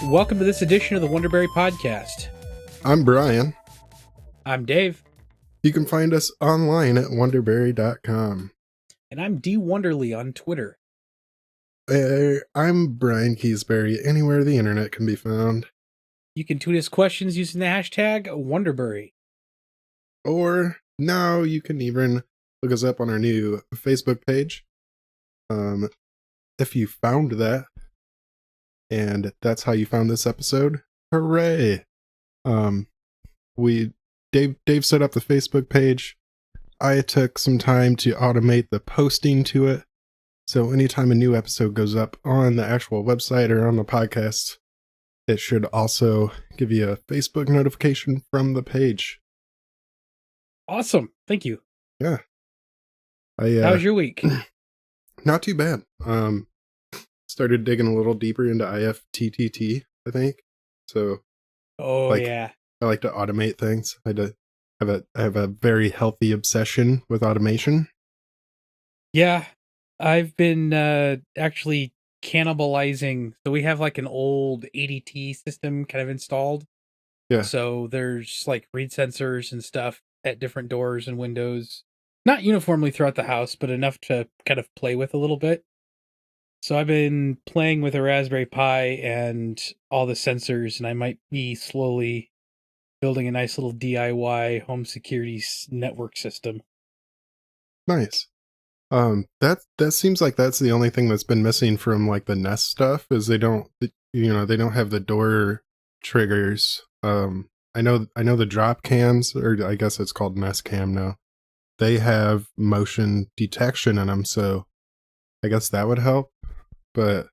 Welcome to this edition of the Wonderbury podcast. I'm Brian. I'm Dave. You can find us online at wonderbury.com. And I'm D. Wonderly on Twitter. I'm Brian Keysbury, anywhere the internet can be found. You can tweet us questions using the hashtag Wonderbury. Or now you can even look us up on our new Facebook page. If you found that, and that's how you found this episode, hooray! Dave set up the Facebook page. I took some time to automate the posting to it. So anytime a new episode goes up on the actual website or on the podcast, it should also give you a Facebook notification from the page. Awesome. Thank you. Yeah. How was your week? Not too bad. Started digging a little deeper into IFTTT, I think. So Yeah. I like to automate things. I have a very healthy obsession with automation. Yeah. I've been actually cannibalizing. So we have like an old ADT system kind of installed. Yeah. So there's like read sensors and stuff at different doors and windows. Not uniformly throughout the house, but enough to kind of play with a little bit. So I've been playing with a Raspberry Pi and all the sensors, and I might be slowly building a nice little DIY home security network system. Nice. That seems like that's the only thing that's been missing from like the Nest stuff is they don't have the door triggers. I know the drop cams, or I guess it's called Nest Cam now. They have motion detection in them, so I guess that would help. But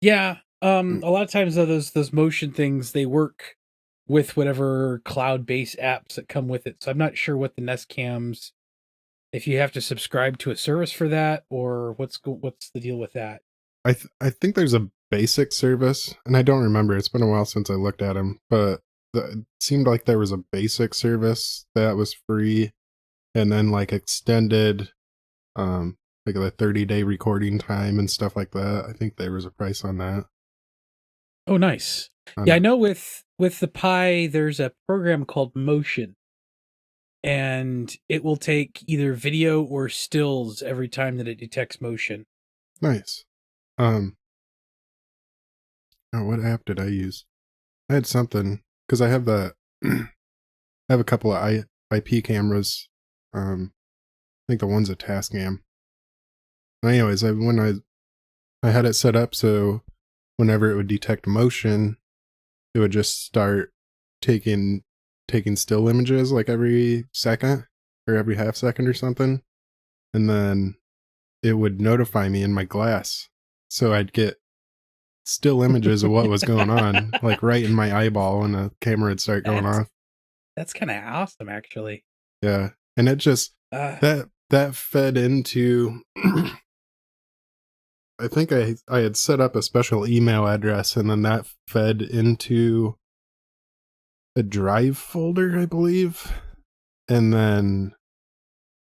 yeah, a lot of times though, those motion things, they work with whatever cloud-based apps that come with it. So I'm not sure what the Nest Cams, if you have to subscribe to a service for that, or what's the deal with that. I think there's a basic service, and I don't remember. It's been a while since I looked at them, but it seemed like there was a basic service that was free, and then like extended, like the 30-day recording time and stuff like that. I think there was a price on that. Oh, nice. I know with the Pi, there's a program called Motion, and it will take either video or stills every time that it detects motion. Nice. What app did I use? I had something because I have I have a couple of IP cameras. I think the one's a Tascam. Anyways, when I had it set up so whenever it would detect motion, it would just start taking still images like every second or every half second or something, and then it would notify me in my glass, so I'd get still images of what was going on, like right in my eyeball, and the camera would start going off. That's kind of awesome, actually. Yeah, and it just that fed into. I think I had set up a special email address, and then that fed into a drive folder, I believe. And then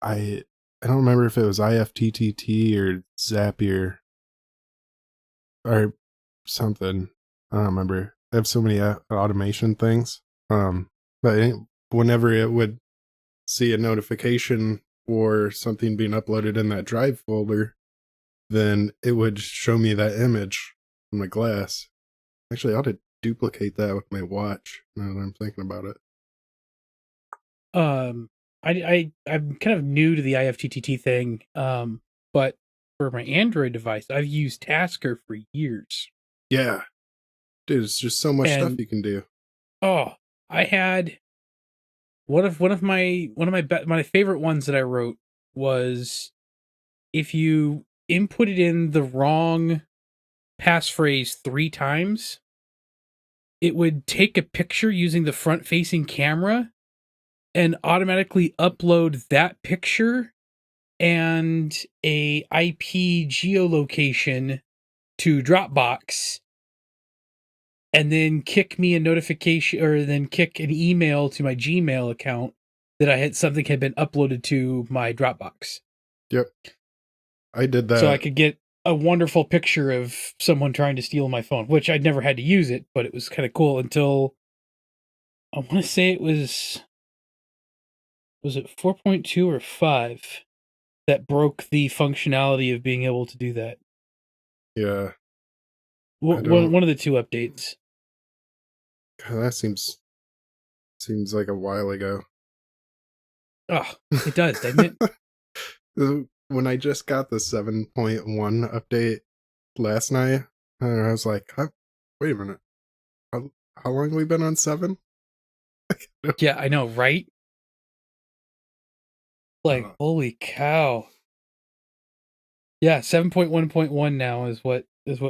I don't remember if it was IFTTT or Zapier or something. I don't remember. I have so many automation things. But whenever it would see a notification or something being uploaded in that drive folder, then it would show me that image on my glass. Actually, I ought to duplicate that with my watch now that I'm thinking about it. I'm kind of new to the IFTTT thing, but for my Android device, I've used Tasker for years. Yeah. Dude, it's just so much stuff you can do. Oh, I had one of my favorite ones that I wrote was if you inputted in the wrong passphrase 3 times, it would take a picture using the front-facing camera and automatically upload that picture and a IP geolocation to Dropbox, and then kick me a notification, or then kick an email to my Gmail account that something had been uploaded to my Dropbox. Yep. I did that. So I could get a wonderful picture of someone trying to steal my phone, which I'd never had to use it, but it was kind of cool until I want to say it was it 4.2 or 5 that broke the functionality of being able to do that. Yeah. I One don't. one of the two updates. God, that seems like a while ago. Oh, it does, doesn't it? When I just got the 7.1 update last night, and I was like, wait a minute. How long have we been on 7? Yeah, I know, right? Like, Uh, holy cow. Yeah, 7.1.1 now is what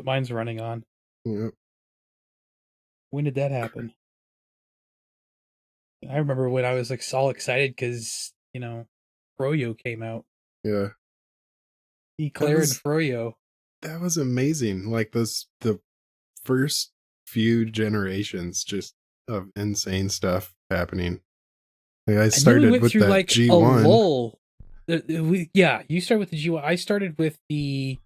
mine's running on. yeah, When did that happen? I remember when I was like all excited because Froyo came out. yeah. That Eclair and was Froyo. that was amazing. Like the first few generations just of insane stuff happening. Like I I nearly started went with through that like a G1. lull. Yeah, you started with the G1. I started with the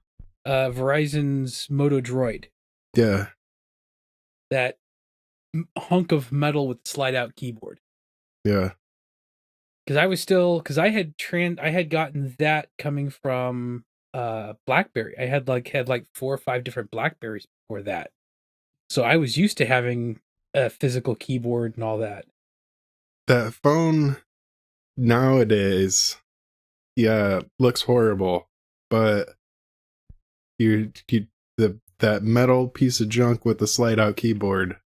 Verizon's Moto Droid. Yeah, That hunk of metal with the slide out keyboard. yeah. Because I had gotten that coming from BlackBerry. I had like 4 or 5 different Blackberries before that. So I was used to having a physical keyboard and all that. That phone nowadays, yeah, looks horrible, but you that metal piece of junk with the slide out keyboard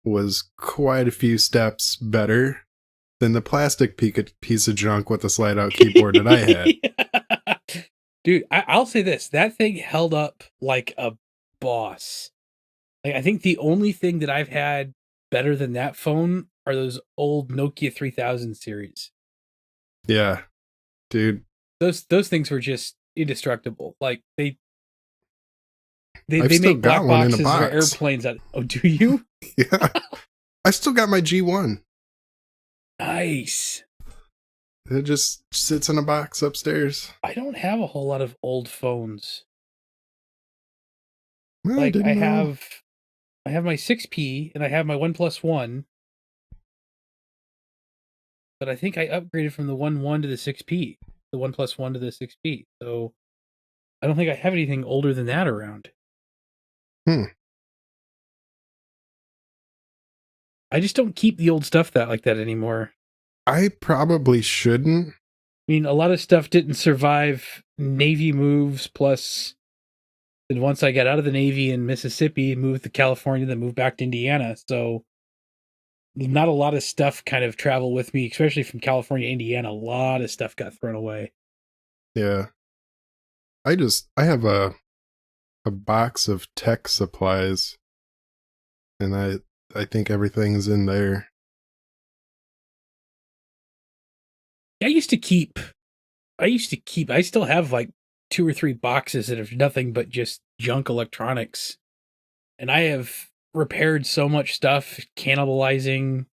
was quite a few steps better than the plastic piece of junk with the slide out keyboard that I had. Dude, I'll say this: that thing held up like a boss. Like, I think the only thing that I've had better than that phone are those old Nokia 3000 series. Yeah, dude. Those things were just indestructible. Like I've they still make got black one in a boxes for box. airplanes out. Oh, do you? Yeah. I still got my G1. Nice. It just sits in a box upstairs. I don't have a whole lot of old phones. Well, I Like didn't know. I have my 6P and I have my OnePlus One, but I think I upgraded from the One to the 6P, the OnePlus One to the 6P. So I don't think I have anything older than that around. Hmm. I just don't keep the old stuff that like that anymore. I probably shouldn't. I mean, a lot of stuff didn't survive Navy moves. Plus, then once I got out of the Navy in Mississippi, moved to California, then moved back to Indiana. So not a lot of stuff kind of traveled with me, especially from California to Indiana. A lot of stuff got thrown away. Yeah. I have a box of tech supplies, and I think everything's in there. I used to keep. I still have like 2 or 3 boxes that have nothing but just junk electronics, and I have repaired so much stuff, cannibalizing.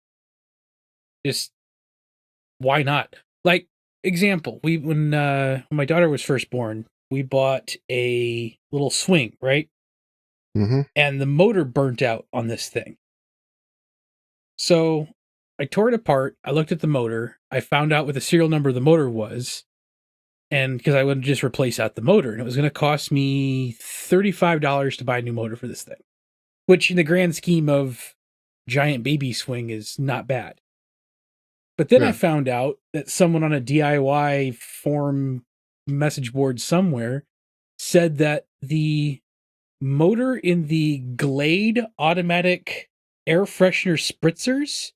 Just why not? Like, example, we when my daughter was first born, we bought a little swing, right? Mm-hmm. And the motor burnt out on this thing. So I tore it apart. I looked at the motor. I found out what the serial number of the motor was, and because I would just replace out the motor, and it was going to cost me $35 to buy a new motor for this thing, which in the grand scheme of giant baby swing is not bad. But then I Yeah. found out that someone on a DIY forum message board somewhere said that the motor in the Glade automatic air freshener spritzers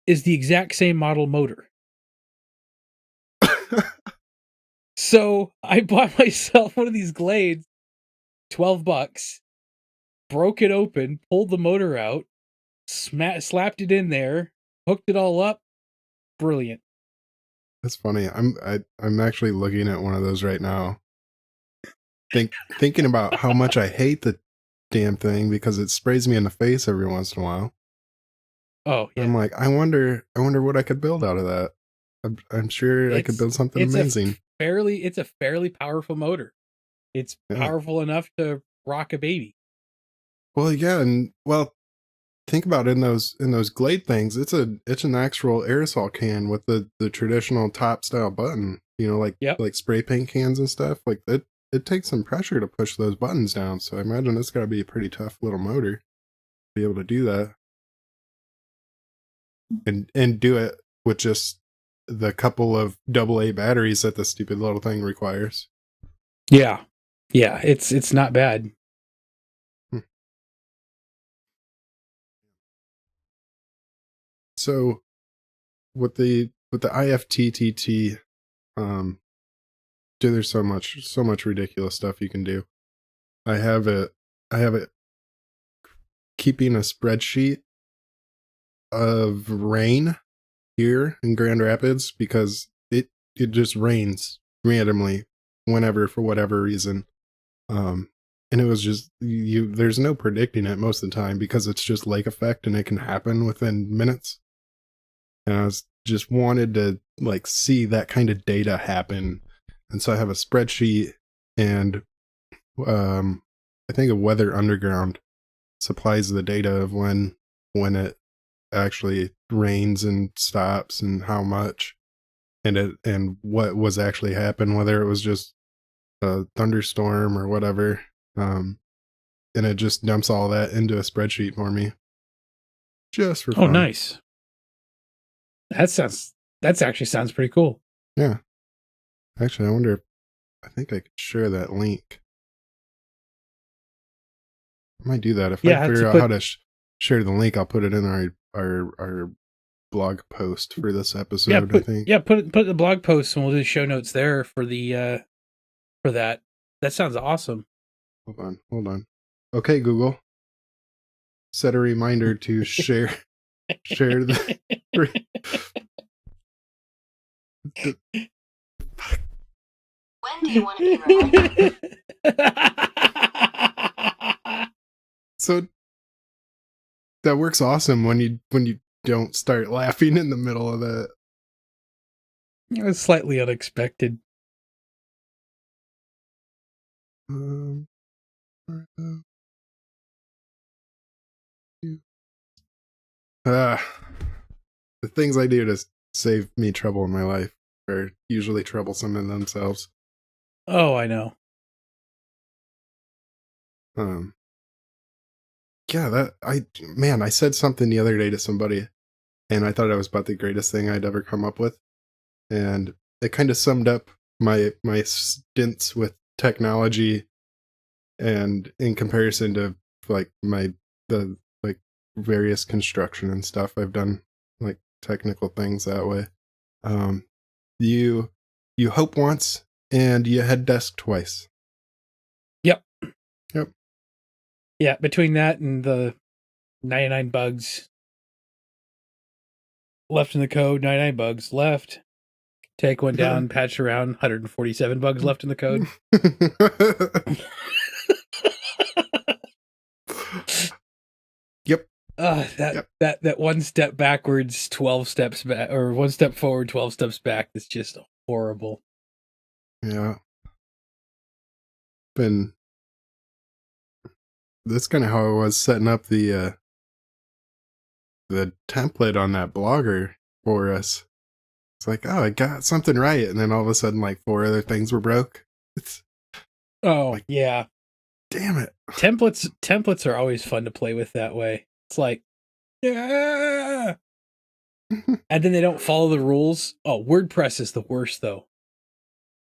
is the exact same model motor. So I bought myself one of these Glades, $12, broke it open, pulled the motor out, slapped it in there, hooked it all up. Brilliant. That's funny. I'm actually looking at one of those right now. Thinking about how much I hate the damn thing because it sprays me in the face every once in a while. Oh I'm yeah. like, I wonder what I could build out of that. I'm sure I could It's build something it's a amazing. fairly it's a fairly powerful motor. It's Yeah. powerful enough to rock a baby. Well, yeah, and think about it, in those Glade things. It's an actual aerosol can with the traditional top style button. You know, Yep. like spray paint cans and stuff. Like it takes some pressure to push those buttons down. So I imagine it's got to be a pretty tough little motor to be able to do that, and do it with just the couple of AA batteries that the stupid little thing requires. Yeah. Yeah. It's not bad. Hmm. So with the IFTTT, um, dude, there's so much ridiculous stuff you can do. I have it. I have it keeping a spreadsheet of rain here in Grand Rapids because it just rains randomly whenever for whatever reason. And it was just there's no predicting it most of the time because it's just lake effect and it can happen within minutes. And I was just wanted to like see that kind of data happen. And so I have a spreadsheet, and I think a Weather Underground supplies the data of when it actually rains and stops and how much, and what was actually happened, whether it was just a thunderstorm or whatever. And it just dumps all that into a spreadsheet for me just for Oh, fun. nice. That's actually sounds pretty cool. Yeah. Actually, I wonder if I think I could share that link. I might do that. If I Yeah, I have to figure out how put to share the link, I'll put it in our blog post for this episode, I think. put the blog post and we'll do show notes there for the for that. That sounds awesome. Hold on. Okay, Google. Set a reminder to share the When do you want to be reminded? So that works awesome when you don't start laughing in the middle of that. It was slightly unexpected. Um, the things I do to save me trouble in my life are usually troublesome in themselves. Oh, I know. Yeah, I said something the other day to somebody, and I thought it was about the greatest thing I'd ever come up with, and it kind of summed up my stints with technology, and in comparison to like the like various construction and stuff I've done, like technical things that way. Um, you you hope once and you head desk twice. Yep. Yep. Yeah, between that and the 99 bugs left in the code, 99 bugs left. Take one down, patch around, 147 bugs left in the code. Yep. That Yep. that one step backwards, 12 steps back, or one step forward, 12 steps back. That's just horrible. Yeah. Been That's kind of how I was setting up the template on that blogger for us. It's like, oh, I got something right, and then all of a sudden, like 4 other things were broke. It's Oh, like, yeah. damn it. Templates are always fun to play with that way. It's like, yeah. And then they don't follow the rules. Oh, WordPress is the worst though.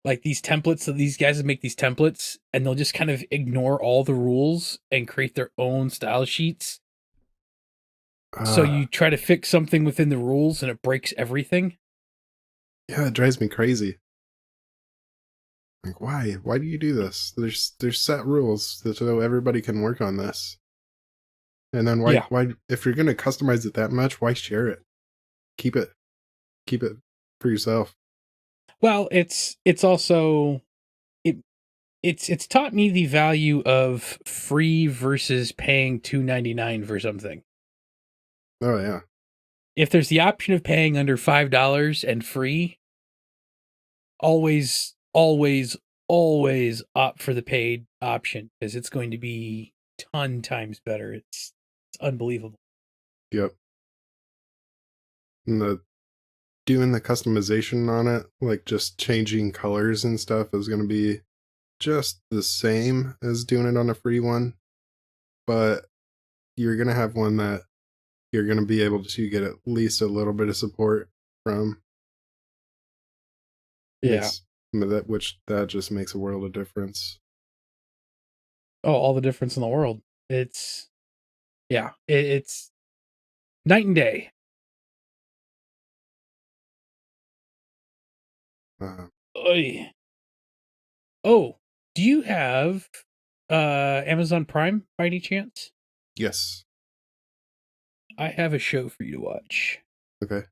Like these templates, so these guys make these templates and they'll just kind of ignore all the rules and create their own style sheets. So you try to fix something within the rules and it breaks everything. Yeah, it drives me crazy. Like, why? Why do you do this? There's set rules so everybody can work on this. And then Yeah. why if you're gonna customize it that much, why share it? Keep it for yourself. Well, it's also it's taught me the value of free versus paying $2.99 for something. Oh yeah. If there's the option of paying under $5 and free, always always opt for the paid option because it's going to be ton times better. It's unbelievable. Yep. And doing the customization on it, like just changing colors and stuff, is going to be just the same as doing it on a free one. But you're going to have one that you're going to be able to get at least a little bit of support from. Yeah. That just makes a world of difference. Oh, all the difference in the world. It's night and day. Oy. Oh, do you have Amazon Prime by any chance? Yes. I have a show for you to watch. Okay.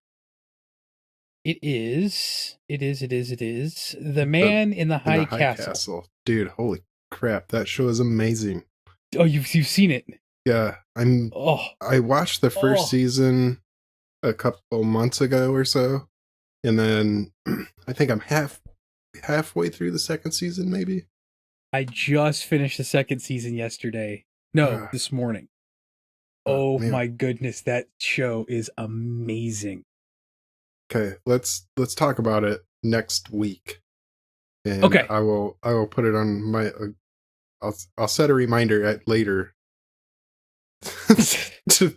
It is The Man in the High Castle. Dude, holy crap, that show is amazing. Oh, you've seen it? Yeah, I watched the first season a couple months ago or so, and then I think I'm halfway through the second season, maybe. I just finished the second season yesterday. No, this morning. Oh my goodness, that show is amazing. Okay, let's talk about it next week. And okay, I will put it on my. I'll set a reminder at later to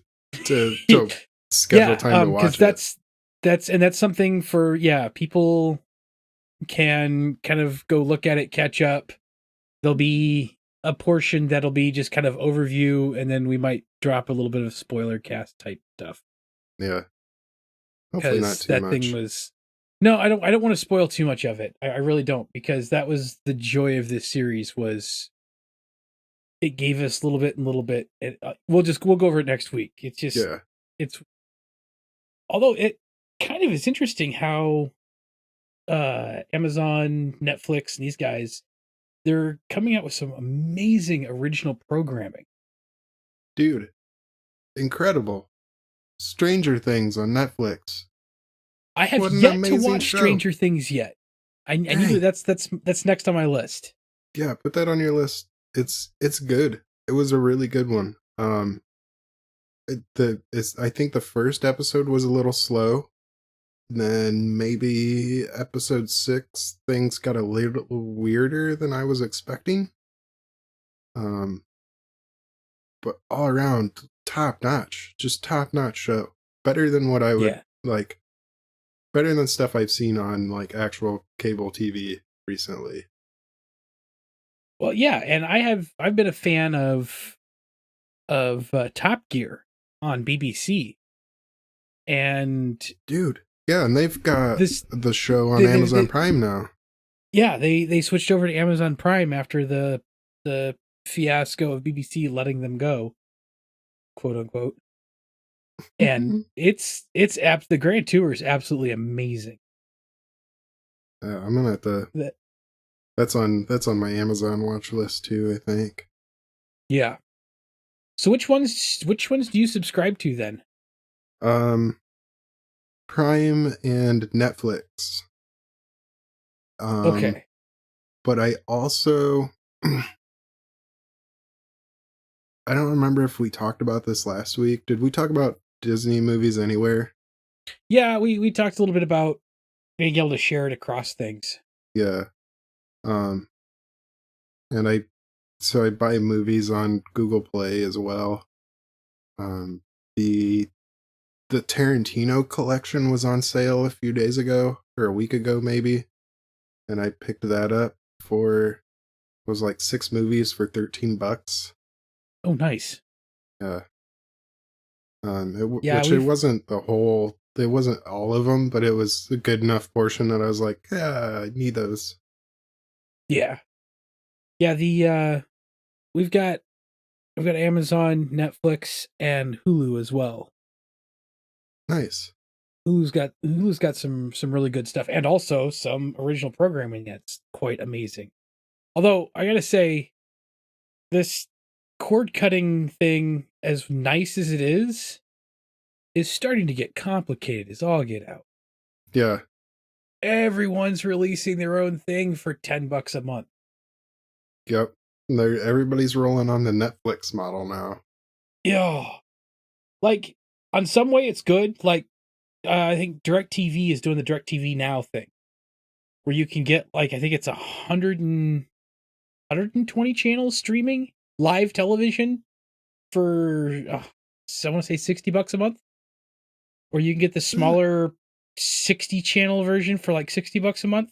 schedule time to watch it. That's something for people can kind of go look at it, catch up. There'll be a portion that'll be just kind of overview, and then we might drop a little bit of spoiler cast type stuff. Yeah. Hopefully not too much. Thing was no, I don't want to spoil too much of it. I really don't, because that was the joy of this series, was it gave us a little bit. And we'll go over it next week. It's just it's although it kind of is interesting how Amazon, Netflix, and these guys, they're coming out with some amazing original programming. Dude, incredible. Stranger Things on Netflix. I have yet to watch Stranger Things yet. I need to. That's next on my list. Yeah, put that on your list. It's good. It was a really good one. I think the first episode was a little slow. Then maybe episode 6, things got a little weirder than I was expecting. But all around, top notch. Just top notch show. Better than what I would like. Better than stuff I've seen on like actual cable TV recently. Well, yeah, and I've been a fan of Top Gear on BBC. And dude, yeah, and they've got the show on Amazon Prime now. Yeah, they switched over to Amazon Prime after the fiasco of BBC letting them go, quote unquote. And the Grand Tour is absolutely amazing. I'm gonna have to. That's on my Amazon watch list too, I think. Yeah. So which ones do you subscribe to then? Prime and Netflix. Okay. But I also I don't remember if we talked about this last week. Did we talk about Disney Movies Anywhere? Yeah, we talked a little bit about being able to share it across things. Yeah. And I buy movies on Google Play as well. The Tarantino collection was on sale a few days ago, or a week ago maybe, and I picked that up it was like 6 movies for $13. Oh, nice. Yeah. It wasn't it wasn't all of them, but it was a good enough portion that I was like, yeah, I need those. Yeah. Yeah, we've got Amazon, Netflix, and Hulu as well. Nice. Hulu's got some really good stuff, and also some original programming that's quite amazing. Although I gotta say, this cord cutting thing, as nice as it is starting to get complicated as all get out. Yeah. Everyone's releasing their own thing for $10 a month. Yep. Everybody's rolling on the Netflix model now. Yeah. Like, on some way it's good. Like, I think DirecTV is doing the DirecTV Now thing, where you can get, like, I think it's 120 channels streaming live television for, I want to say $60 a month. Or you can get the smaller 60 channel version for like $60 a month.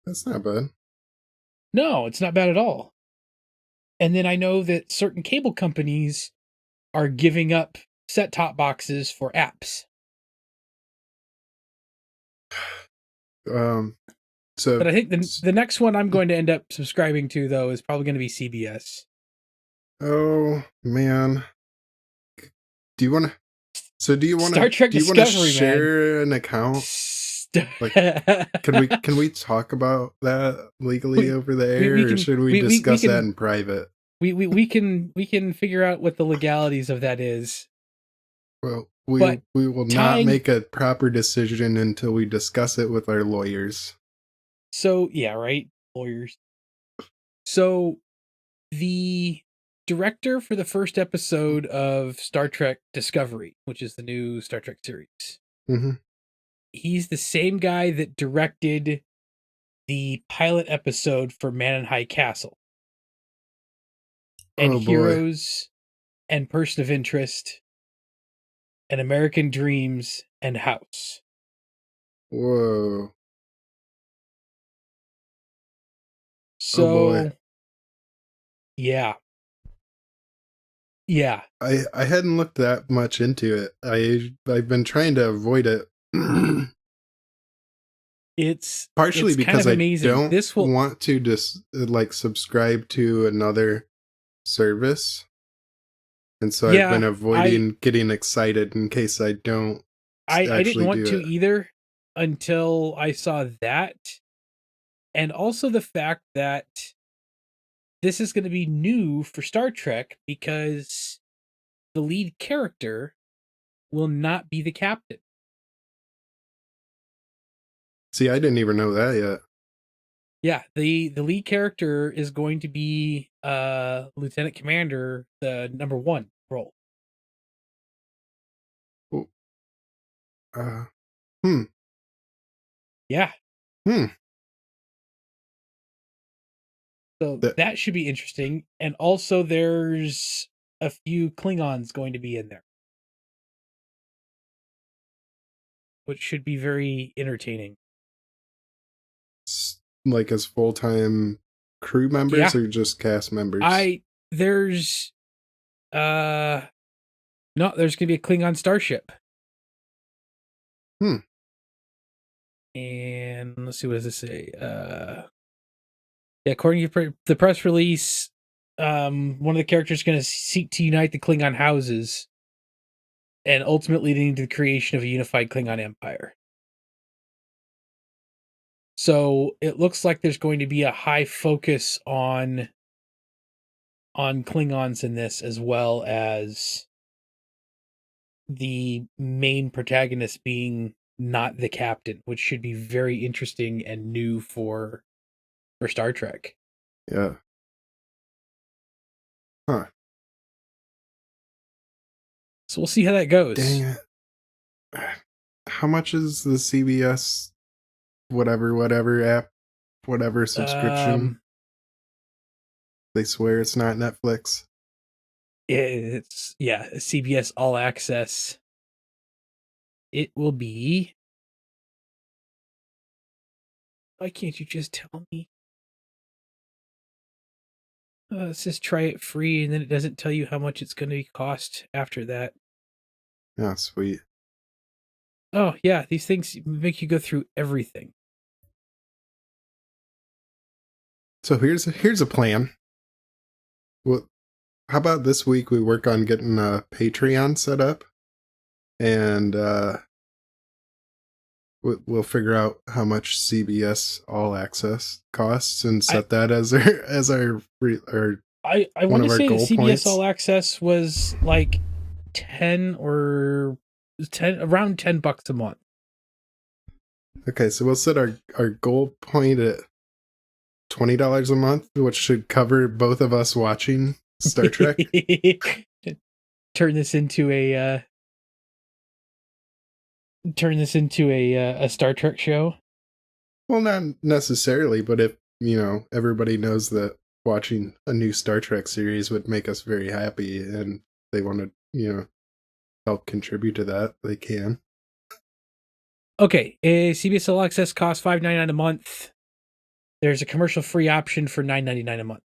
That's not bad. No, it's not bad at all. And then I know that certain cable companies are giving up set-top boxes for apps. So, But I think the next one I'm going to end up subscribing to, though, is probably going to be CBS. oh man, do you want to? So do you want Star to? Trek Do you want to Discovery, share an account? Like, can we talk about that legally over the air, or should we discuss that in private? We can figure out what the legalities of that is. Well, But we will not make a proper decision until we discuss it with our lawyers. So, yeah, right? Lawyers. So, the director for the first episode of Star Trek Discovery, which is the new Star Trek series, he's the same guy that directed the pilot episode for Man in High Castle. And Heroes, and Person of Interest, and American Dreams, and House. Whoa. So, oh boy. Yeah. Yeah. I hadn't looked that much into it. I've been trying to avoid it. It's partially because kind of amazing. I don't want to just like subscribe to another service. And so I've been avoiding getting excited in case I don't I didn't want to either until I saw that. And also the fact that this is going to be new for Star Trek because the lead character will not be the captain. See, I didn't even know that yet. Yeah, the lead character is going to be Lieutenant Commander, the number 1 role. Yeah. So that should be interesting. And also there's a few Klingons going to be in there, which should be very entertaining. Like as full-time crew members or just cast members? There's no, there's gonna be a Klingon starship. And let's see, what does this say? According to the press release, one of the characters is going to seek to unite the Klingon houses and ultimately leading to the creation of a unified Klingon empire. So it looks like there's going to be a high focus on Klingons in this, as well as the main protagonist being not the captain, which should be very interesting and new for Star Trek. Yeah. Huh. So we'll see how that goes. Dang it. How much is the CBS whatever app, whatever subscription? They swear it's not Netflix. It's CBS All Access. It will be. Why can't you just tell me? It says try it free, and then it doesn't tell you how much it's going to cost after that. Oh, sweet. Oh, yeah, these things make you go through everything. So here's a plan. Well, how about this week we work on getting a Patreon set up, and we'll figure out how much CBS All Access costs and set that as our I want to say that CBS All Access was like around $10 a month. Okay, so we'll set our goal point at $20 a month, which should cover both of us watching Star Trek. Turn this into a Star Trek show. Well, not necessarily, but if, everybody knows that watching a new Star Trek series would make us very happy and they want to, help contribute to that, they can. Okay, CBS All Access costs $5.99 a month. There's a commercial-free option for $9.99 a month.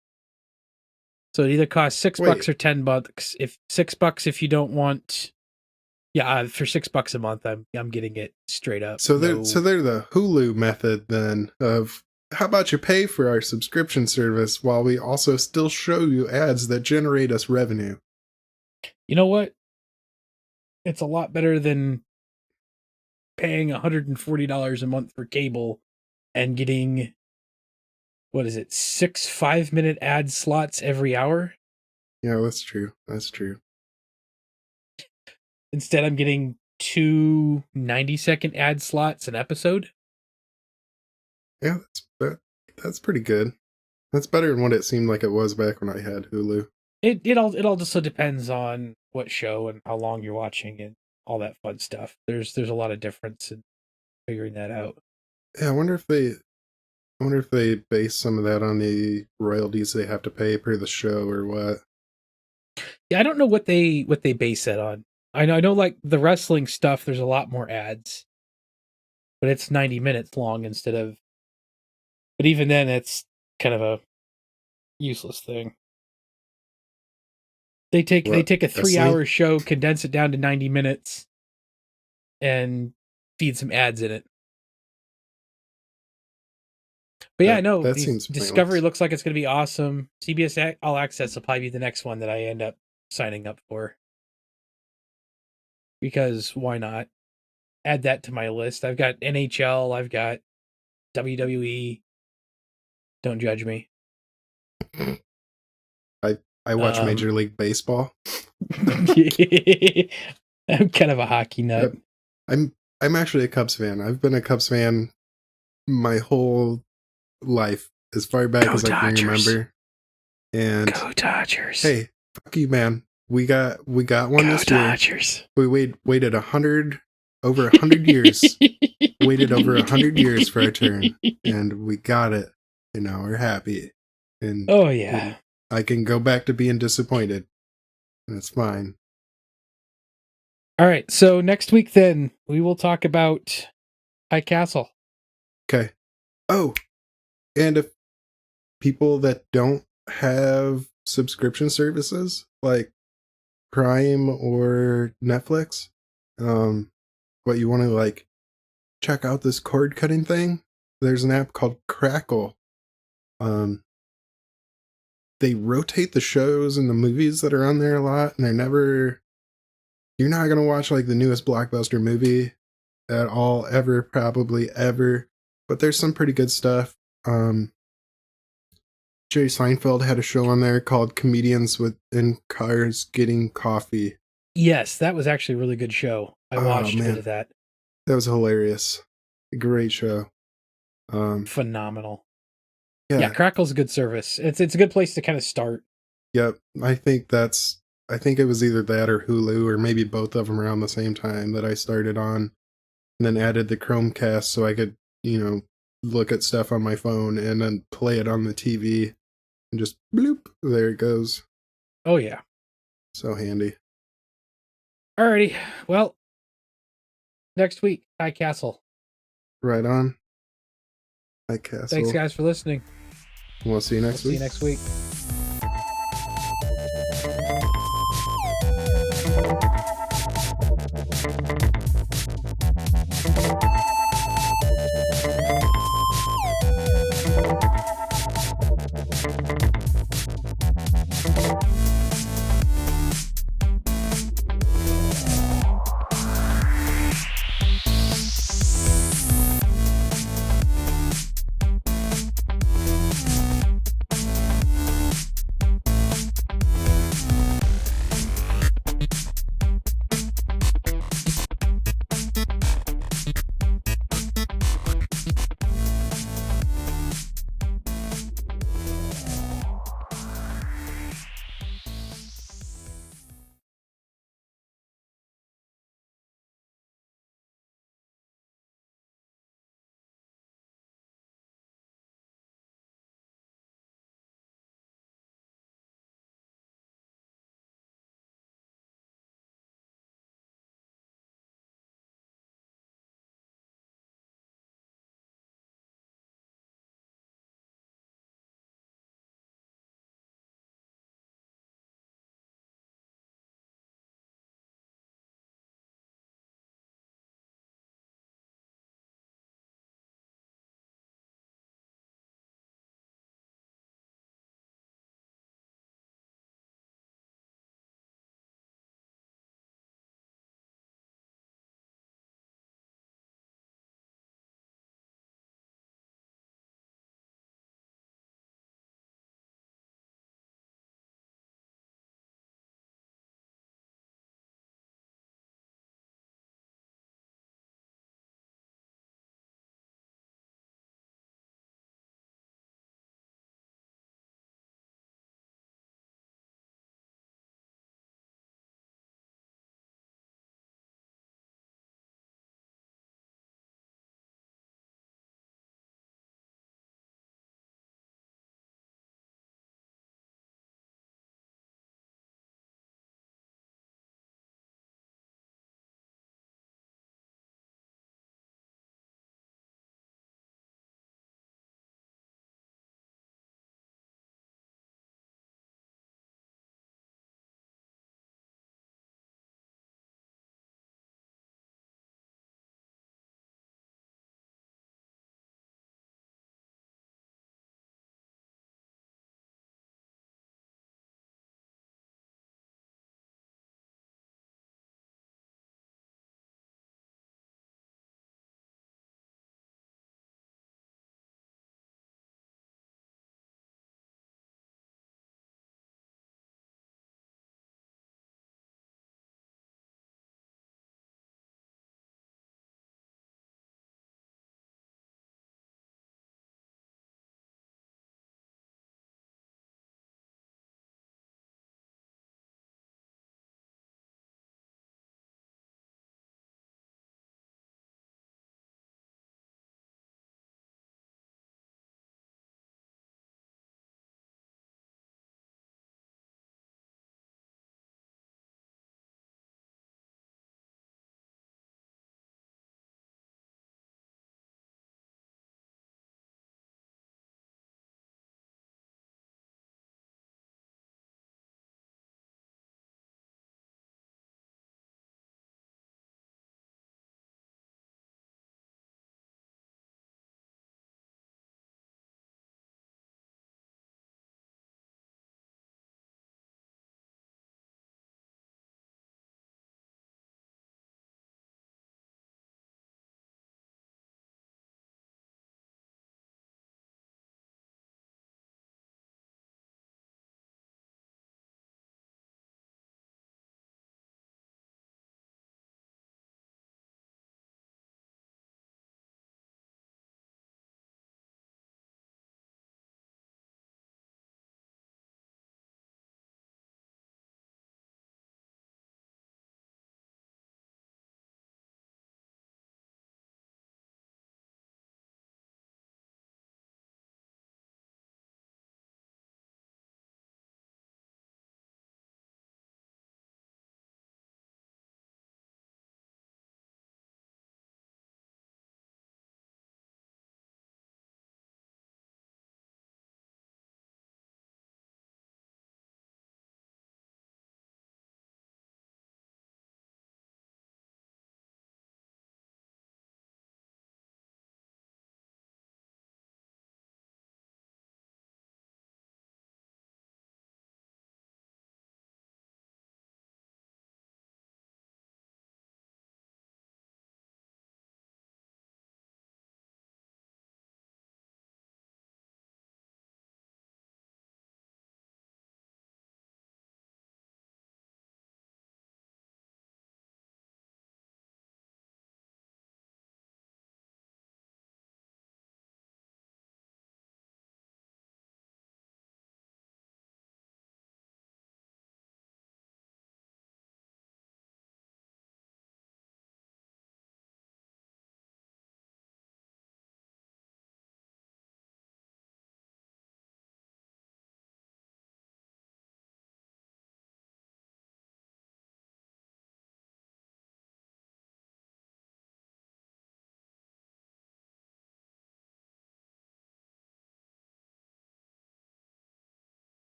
So it either costs $6 or $10. If $6 if you don't want, for $6 a month, I'm getting it straight up. So they're the Hulu method then of how about you pay for our subscription service while we also still show you ads that generate us revenue. You know what? It's a lot better than paying $140 a month for cable and getting, 6 5-minute ad slots every hour? Yeah, that's true. Instead, I'm getting 2 90-second ad slots an episode. Yeah, that's pretty good. That's better than what it seemed like it was back when I had Hulu. It all just so depends on what show and how long you're watching and all that fun stuff. There's a lot of difference in figuring that out. Yeah, I wonder if they base some of that on the royalties they have to pay per the show or what. Yeah, I don't know what they base that on. I know like the wrestling stuff, there's a lot more ads, but it's 90 minutes long instead of. But even then, it's kind of a useless thing. They take a 3-hour show, condense it down to 90 minutes, and feed some ads in it. But yeah, no, that seems Discovery looks like it's going to be awesome. CBS All Access will probably be the next one that I end up signing up for. Because why not? Add that to my list. I've got NHL, I've got WWE. Don't judge me. I watch Major League Baseball. I'm kind of a hockey nut. I'm actually a Cubs fan. I've been a Cubs fan my whole life, as far back as I can remember. And go Dodgers! Hey, fuck you, man. We got one this Dodgers. year. We waited over 100 years. Waited over 100 years for our turn, and we got it. We're happy. And oh yeah, I can go back to being disappointed. That's fine. All right, so next week then we will talk about High Castle. Okay. Oh, and if people that don't have subscription services like Prime or Netflix, what you want to check out this cord cutting thing, there's an app called Crackle. They rotate the shows and the movies that are on there a lot, and you're not going to watch the newest blockbuster movie at all, ever, probably ever, but there's some pretty good stuff. Jerry Seinfeld had a show on there called Comedians in Cars Getting Coffee. Yes, that was actually a really good show. I watched a bit of that. That was hilarious. A great show. Phenomenal. Yeah, Crackle's a good service. It's a good place to kind of start. Yep. I think it was either that or Hulu, or maybe both of them around the same time that I started on, and then added the Chromecast so I could, look at stuff on my phone and then play it on the TV and just bloop, there it goes. Oh yeah. So handy. Alrighty. Well, next week, High Castle. Right on. High Castle. Thanks guys for listening. We'll see you next week. See you next week.